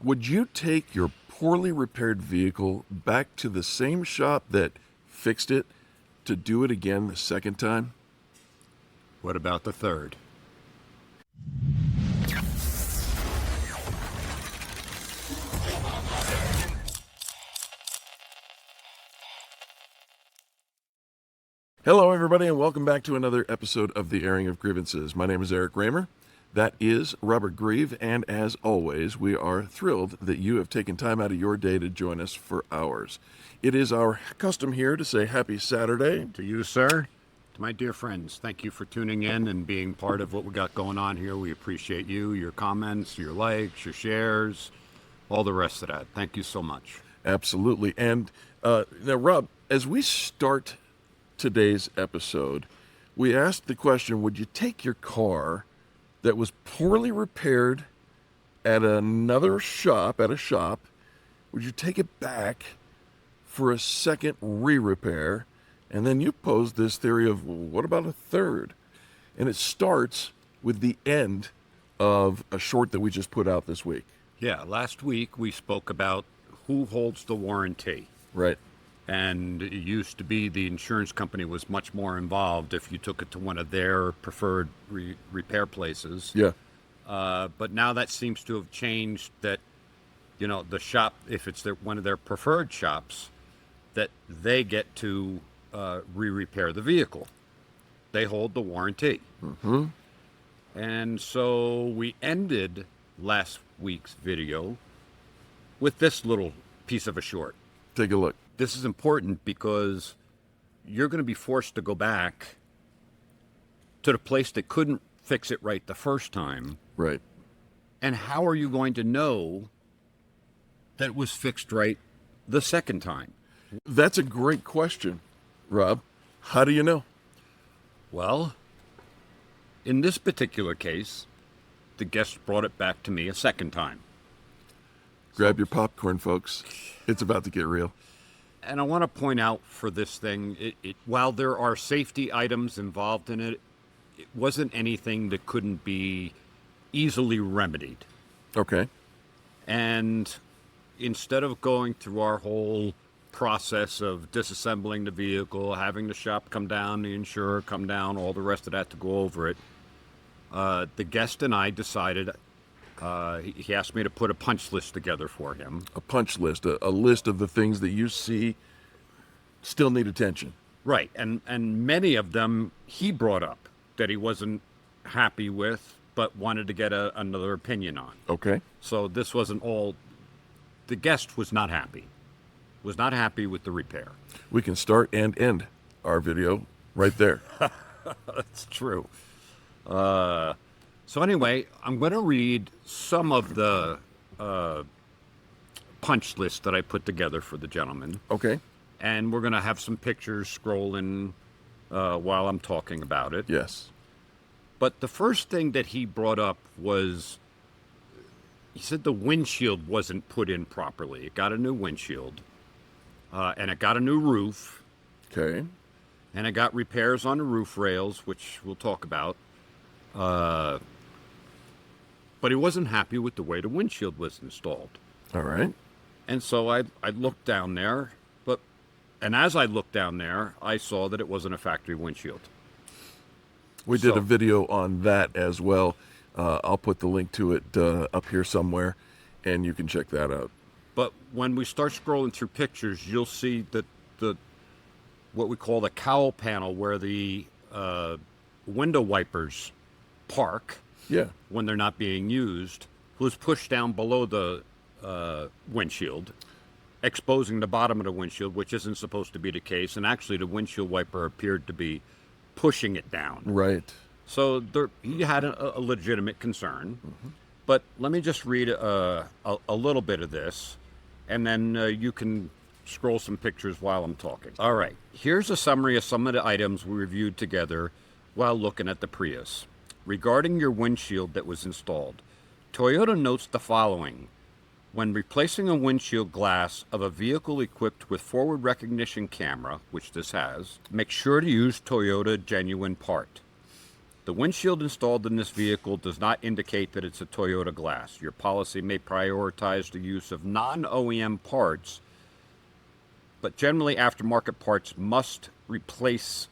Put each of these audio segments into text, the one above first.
Would you take your poorly repaired vehicle back to the same shop that fixed it to do it again the second time? What about the third? Hello, everybody, and welcome back to another episode of the Airing of Grievances. My name is Eric Raymer. That is Robert Grieve, and as always, we are thrilled that you have taken time out of your day to join us for ours. It is our custom here to say happy Saturday. To you, sir. To my dear friends, thank you for tuning in and being part of what we got going on here. We appreciate you, your comments, your likes, your shares, all the rest of that. Thank you so much. Absolutely. And now, Rob, as we start today's episode, we asked the question, would you take your car that was poorly repaired at another shop, would you take it back for a second re-repair? And then you posed this theory of, well, what about a third? And it starts with the end of a short that we just put out this week. Yeah, last week we spoke about who holds the warranty. Right. And it used to be the insurance company was much more involved if you took it to one of their preferred repair places. Yeah. But now that seems to have changed, that, you know, the shop, if it's one of their preferred shops, that they get to re-repair the vehicle. They hold the warranty. Mm-hmm. And so we ended last week's video with this little piece of a short. Take a look. This is important because you're going to be forced to go back to the place that couldn't fix it right the first time. Right. And how are you going to know that it was fixed right the second time? That's a great question, Rob. How do you know? Well, in this particular case, the guest brought it back to me a second time. Grab your popcorn, folks. It's about to get real. And I want to point out for this thing, while there are safety items involved in it, it wasn't anything that couldn't be easily remedied. Okay. And instead of going through our whole process of disassembling the vehicle, having the shop come down, the insurer come down, all the rest of that to go over it, the guest and I decided, he asked me to put a punch list together for him. A punch list, a list of the things that you see still need attention. Right, and many of them he brought up that he wasn't happy with, but wanted to get another opinion on. Okay. So this wasn't all, the guest was not happy with the repair. We can start and end our video right there. That's true. So anyway, I'm going to read some of the punch list that I put together for the gentleman. Okay. And we're going to have some pictures scrolling while I'm talking about it. Yes. But the first thing that he brought up was, he said the windshield wasn't put in properly. It got a new windshield, and it got a new roof. Okay. And it got repairs on the roof rails, which we'll talk about. But he wasn't happy with the way the windshield was installed. All right. And so I looked down there, and as I looked down there, I saw that it wasn't a factory windshield. We did a video on that as well. I'll put the link to it up here somewhere, and you can check that out. But when we start scrolling through pictures, you'll see that what we call the cowl panel, where the window wipers park, Yeah. when they're not being used, was pushed down below the windshield, exposing the bottom of the windshield, which isn't supposed to be the case. And actually, the windshield wiper appeared to be pushing it down. Right. So he had a legitimate concern. Mm-hmm. But let me just read a little bit of this, and then you can scroll some pictures while I'm talking. All right. Here's a summary of some of the items we reviewed together while looking at the Prius. Regarding your windshield that was installed, Toyota notes the following. When replacing a windshield glass of a vehicle equipped with forward recognition camera, which this has, make sure to use Toyota genuine part. The windshield installed in this vehicle does not indicate that it's a Toyota glass. Your policy may prioritize the use of non-OEM parts, but generally aftermarket parts must replace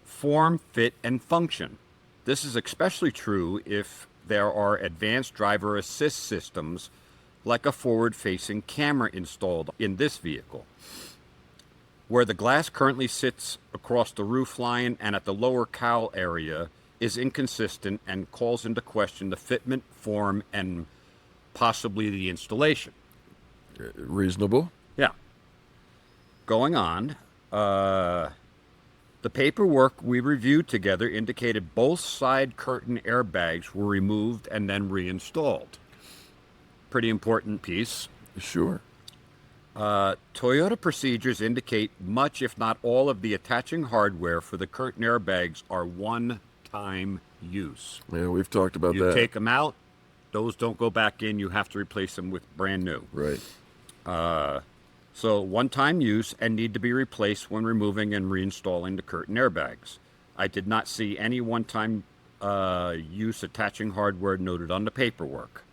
form, fit, and function. This is especially true if there are advanced driver assist systems like a forward-facing camera installed in this vehicle. Where the glass currently sits across the roof line and at the lower cowl area is inconsistent and calls into question the fitment, form, and possibly the installation. Reasonable. Yeah. Going on, the paperwork we reviewed together indicated both side curtain airbags were removed and then reinstalled. Pretty important piece. Sure. Toyota procedures indicate much, if not all, of the attaching hardware for the curtain airbags are one-time use. Yeah, we've talked about You that. take them out, those don't go back in. You have to replace them with brand new. Right. So one-time use and need to be replaced when removing and reinstalling the curtain airbags. I did not see any one-time use attaching hardware noted on the paperwork.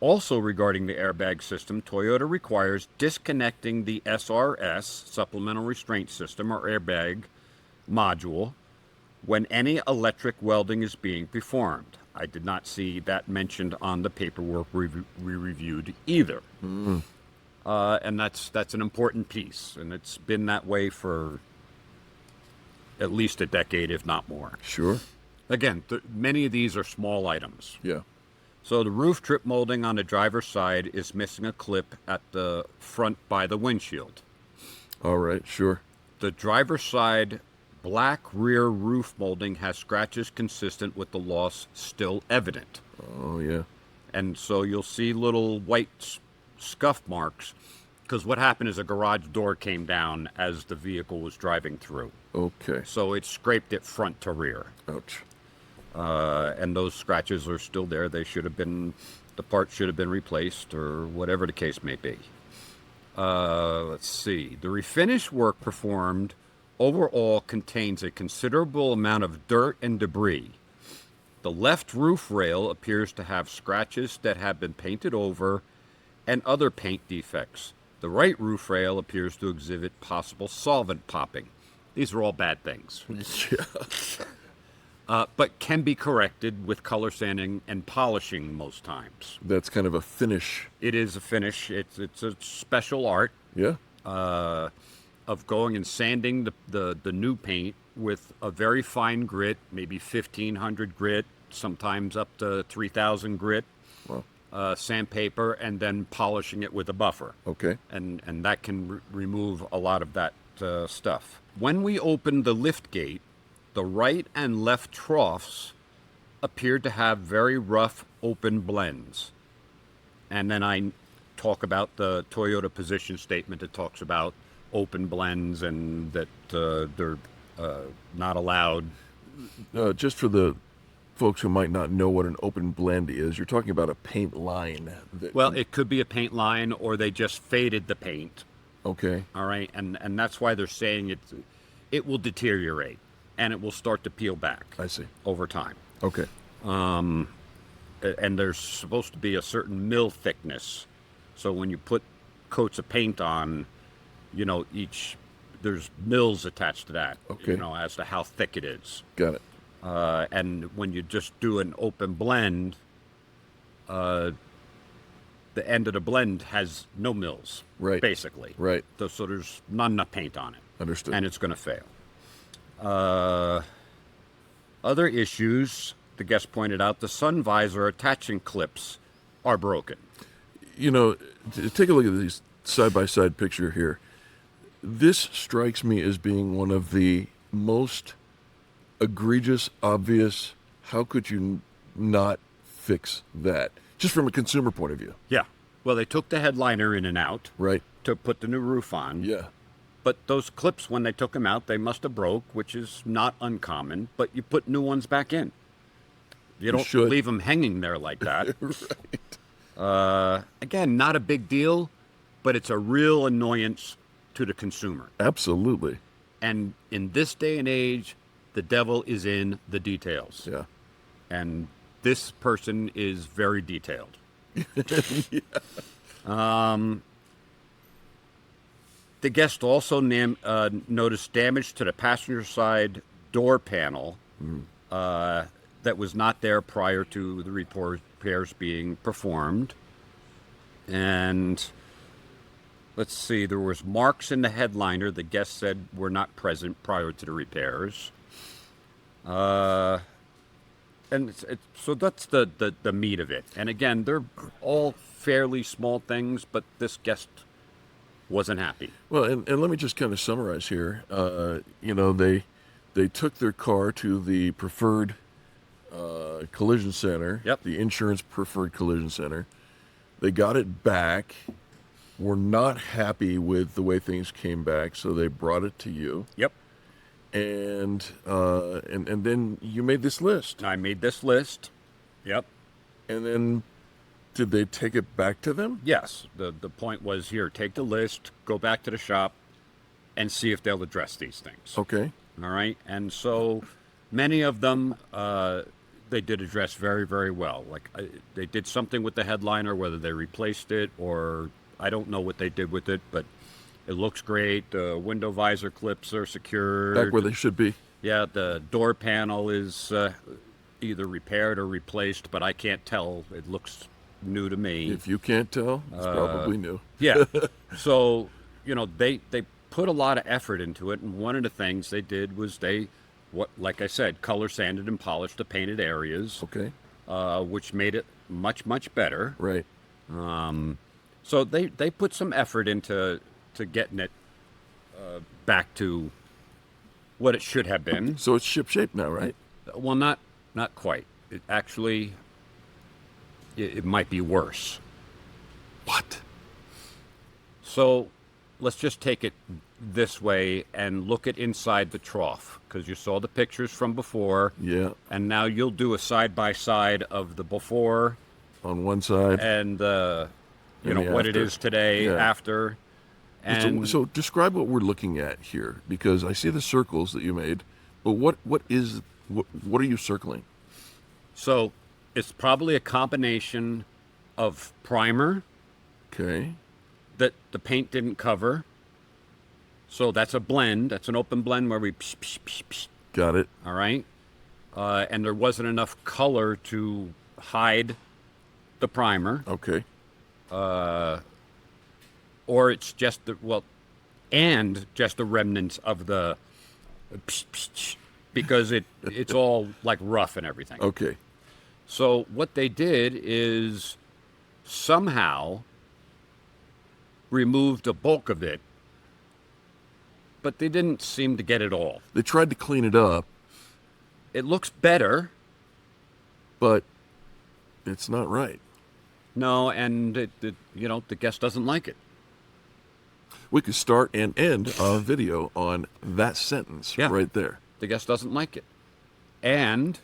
Also regarding the airbag system, Toyota requires disconnecting the SRS, supplemental restraint system, or airbag module, when any electric welding is being performed. I did not see that mentioned on the paperwork we reviewed either. And that's an important piece, and it's been that way for at least a decade, if not more. Sure. Again, many of these are small items. Yeah. So the roof trip molding on the driver's side is missing a clip at the front by the windshield. All right. Sure. The driver's side black rear roof molding has scratches consistent with the loss still evident. Oh, yeah. And so you'll see little white scuff marks, because what happened is a garage door came down as the vehicle was driving through. Okay. So it scraped it front to rear. Ouch. And those scratches are still there. They should have been, the part should have been replaced, or whatever the case may be. Let's see. The refinish work performed overall contains a considerable amount of dirt and debris. The left roof rail appears to have scratches that have been painted over and other paint defects. The right roof rail appears to exhibit possible solvent popping. These are all bad things. Yeah. But can be corrected with color sanding and polishing most times. That's kind of a finish. It is a finish. It's a special art Yeah. of going and sanding the new paint with a very fine grit, maybe 1,500 grit, sometimes up to 3,000 grit, Wow. sandpaper, and then polishing it with a buffer. Okay. And that can remove a lot of that stuff. When we opened the lift gate, the right and left troughs appeared to have very rough open blends. And then I talk about the Toyota position statement that talks about open blends and that they're not allowed. Just for the folks who might not know what an open blend is, you're talking about a paint line. Well, it could be a paint line, or they just faded the paint. Okay. All right, and that's why they're saying it will deteriorate and it will start to peel back. I see. Over time. Okay. And there's supposed to be a certain mill thickness. So when you put coats of paint on, there's mills attached to that. Okay. As to how thick it is. Got it. And when you just do an open blend, the end of the blend has no mills. Right. Basically. Right. So there's not enough paint on it. Understood. And it's going to fail. Other issues, the guest pointed out, the sun visor attaching clips are broken. Take a look at these side-by-side picture here. This strikes me as being one of the most egregious, obvious, how could you not fix that? Just from a consumer point of view. Yeah. Well, they took the headliner in and out. Right. To put the new roof on. Yeah. But those clips, when they took them out, they must have broke, which is not uncommon. But you put new ones back in. You don't should. leave them hanging there like that. Right. Again, not a big deal, but it's a real annoyance to the consumer. Absolutely. And in this day and age, the devil is in the details. Yeah. And this person is very detailed. The guest also noticed damage to the passenger side door panel that was not there prior to the repairs being performed. And let's see, there was marks in the headliner the guest said were not present prior to the repairs. And so that's the meat of it. And again, they're all fairly small things, but this guest wasn't happy. Well, and let me just kind of summarize here. They took their car to the preferred collision center, Yep. the insurance preferred collision center. They got it back. Were not happy with the way things came back, so they brought it to you. Yep. And then you made this list. I made this list. Yep. And then did they take it back to them? Yes. The point was, here, take the list, go back to the shop, and see if they'll address these things. Okay. All right. And so many of them they did address very, very well. Like they did something with the headliner, whether they replaced it or I don't know what they did with it, but it looks great. The window visor clips are secured. Back where they should be. Yeah, the door panel is either repaired or replaced, but I can't tell. It looks new to me. If you can't tell, it's probably new. Yeah. So, they put a lot of effort into it, and one of the things they did was like I said, color sanded and polished the painted areas, Okay. which made it much, much better. Right. So they put some effort into getting it back to what it should have been. So it's ship shape now, right? Well, not quite. It actually, it might be worse. What? So let's just take it this way and look at inside the trough, because you saw the pictures from before. Yeah. And now you'll do a side-by-side of the before On one side. and And the what it after. is today, Yeah. after. And So describe what we're looking at here, because I see the circles that you made, but what are you circling? so it's probably a combination of primer Okay. that the paint didn't cover. So that's a blend. That's an open blend where we psh, psh, psh, psh, Got it. all right? And there wasn't enough color to hide the primer. Okay. Or it's just and just the remnants of the psh, psh, psh, because it's all like rough and everything. Okay. So what they did is somehow removed the bulk of it, but they didn't seem to get it all. They tried to clean it up, It looks better. but it's not right. No, and the guest doesn't like it. We could start and end our video on that sentence Yeah. right there. The guest doesn't like it. And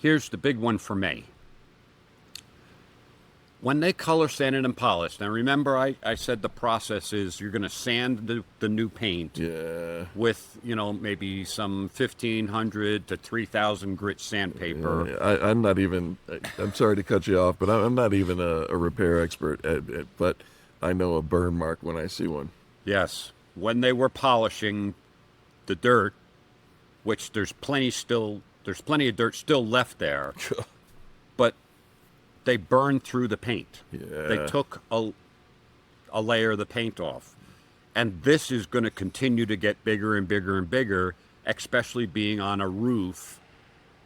here's the big one for me. When they color sanded and polished, now remember I said the process is you're going to sand the new paint Yeah. with, maybe some 1,500 to 3,000 grit sandpaper. I'm not even, I'm sorry to cut you off, but I'm not even a repair expert, but I know a burn mark when I see one. Yes. When they were polishing the dirt, which there's plenty of dirt still left there, but they burned through the paint. Yeah. They took a layer of the paint off. And this is going to continue to get bigger and bigger and bigger, especially being on a roof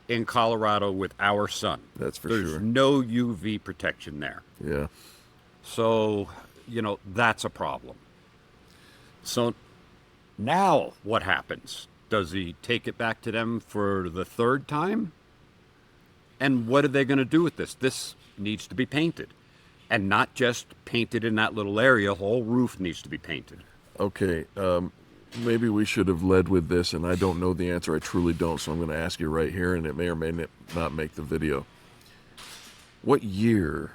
in Colorado with our sun. That's for There's sure. no UV protection there. Yeah. So, that's a problem. So now what happens? Does he take it back to them for the third time? And what are they going to do with this? This needs to be painted. And not just painted in that little area. The whole roof needs to be painted. Okay. Maybe we should have led with this, and I don't know the answer. I truly don't, so I'm going to ask you right here, and it may or may not make the video. What year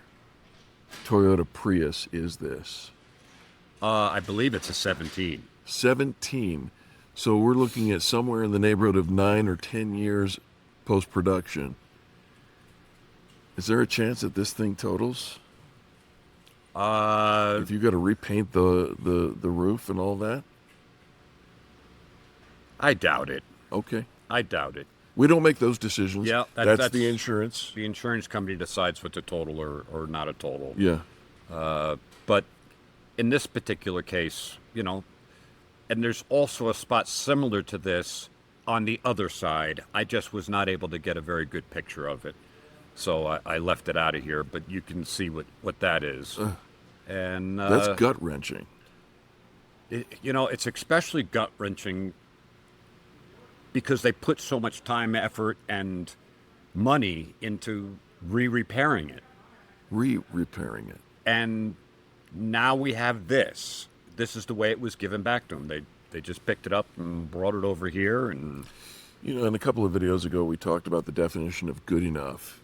Toyota Prius is this? I believe it's a 17. 17. So we're looking at somewhere in the neighborhood of 9 or 10 years post-production. Is there a chance that this thing totals? If you got to repaint the roof and all that? I doubt it. Okay. I doubt it. We don't make those decisions. Yeah, that's the insurance. The insurance company decides what's a total or not a total. Yeah. But in this particular case, you know, and there's also a spot similar to this on the other side. I just was not able to get a very good picture of it. So I left it out of here, but you can see what that is. And That's gut-wrenching. You know, it's especially gut-wrenching because they put so much time, effort, and money into repairing it. Repairing it. And now we have this. This is the way it was given back to them. They just picked it up and brought it over here. And You know, in a couple of videos ago, we talked about the definition of good enough.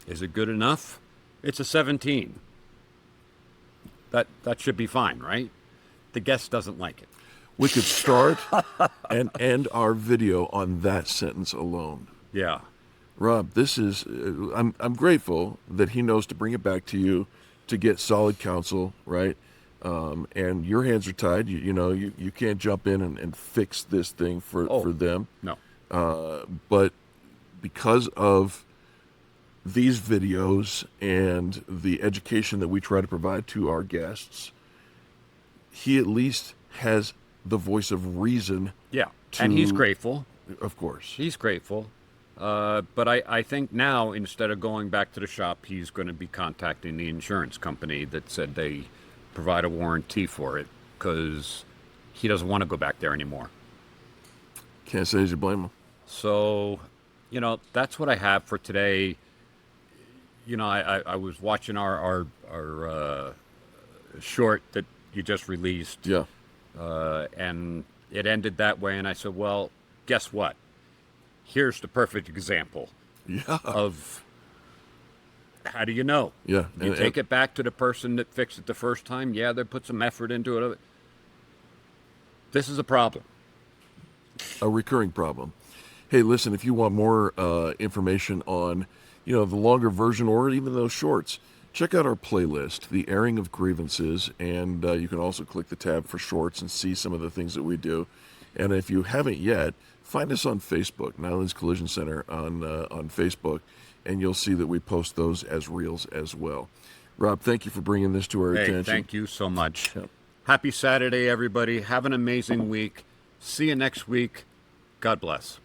is it good enough? It's a 17. That should be fine, right? The guest doesn't like it. We could start and end our video on that sentence alone. Yeah. Rob, this is, I'm grateful that he knows to bring it back to you to get solid counsel, right? And your hands are tied. You can't jump in and fix this thing for them. No. But because of these videos and the education that we try to provide to our guests, he at least has the voice of reason. Yeah. And he's grateful. Of course. He's grateful. But I think now, instead of going back to the shop, he's going to be contacting the insurance company that said they provide a warranty for it, because he doesn't want to go back there anymore. Can't say as you blame him. So, you know, that's what I have for today. You know, I was watching our short that you just released. Yeah. And it ended that way, and I said, well, guess what? Here's the perfect example of how do you know? Yeah. You take it back to the person that fixed it the first time. Yeah, they put some effort into it. This is a problem. A recurring problem. Hey, listen, if you want more information on, the longer version or even those shorts, check out our playlist, The Airing of Grievances, and you can also click the tab for shorts and see some of the things that we do. And if you haven't yet, find us on Facebook, Nyland's Collision Center on Facebook, and you'll see that we post those as reels as well. Rob, thank you for bringing this to our attention. Thank you so much. Yep. Happy Saturday, everybody. Have an amazing week. See you next week. God bless.